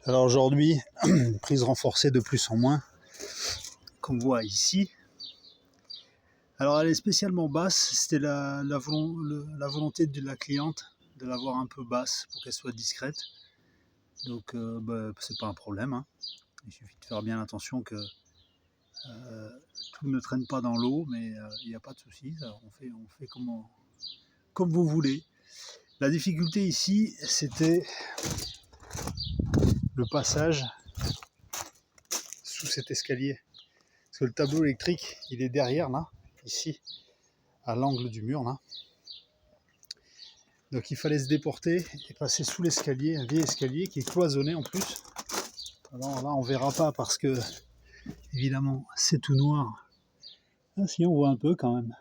Alors aujourd'hui, prise renforcée de plus en moins, comme on voit ici. Alors elle est spécialement basse, c'était la volonté de la cliente de l'avoir un peu basse pour qu'elle soit discrète. Donc c'est pas un problème, hein. Il suffit de faire bien attention que tout ne traîne pas dans l'eau, mais il n'y a pas de souci, on fait comme vous voulez. La difficulté ici, c'était le passage sous cet escalier. Parce que le tableau électrique, il est derrière là, ici, à l'angle du mur là. Donc il fallait se déporter et passer sous l'escalier, un vieil escalier qui est cloisonné en plus. Alors là on verra pas parce que évidemment c'est tout noir. Ah, si on voit un peu quand même.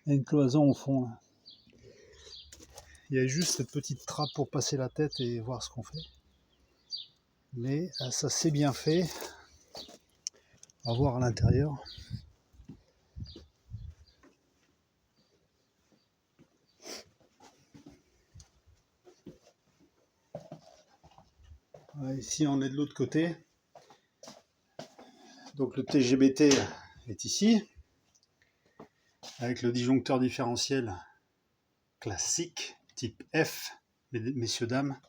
Il y a une cloison au fond là. Il y a juste cette petite trappe pour passer la tête et voir ce qu'on fait. Mais ça c'est bien fait. On va voir à l'intérieur. Ici on est de l'autre côté. Donc le TGBT est ici. Avec le disjoncteur différentiel classique, type F, messieurs, dames.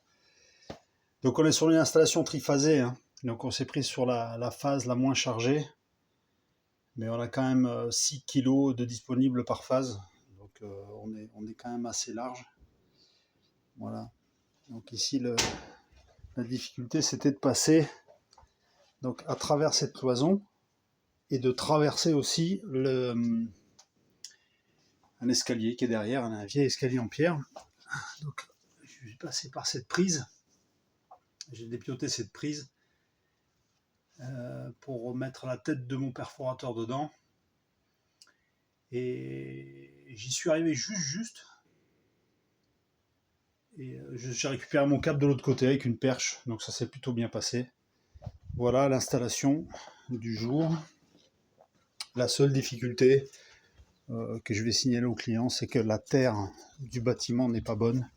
Donc on est sur une installation triphasée, hein. Donc on s'est pris sur la phase la moins chargée. Mais on a quand même 6 kg de disponible par phase. Donc on est quand même assez large. Voilà. Donc ici la difficulté c'était de passer donc, à travers cette cloison et de traverser aussi un escalier qui est derrière, un vieil escalier en pierre. Donc je suis passé par cette prise. J'ai dépioté cette prise pour remettre la tête de mon perforateur dedans. Et j'y suis arrivé juste. Et j'ai récupéré mon câble de l'autre côté avec une perche. Donc ça s'est plutôt bien passé. Voilà l'installation du jour. La seule difficulté que je vais signaler au client, c'est que la terre du bâtiment n'est pas bonne.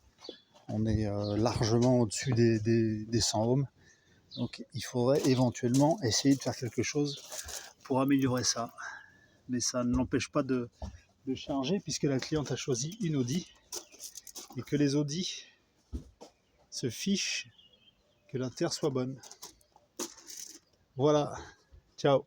On est largement au-dessus des 100 ohms. Donc il faudrait éventuellement essayer de faire quelque chose pour améliorer ça. Mais ça ne l'empêche pas de charger puisque la cliente a choisi une Audi et que les Audi se fichent que la terre soit bonne. Voilà, ciao.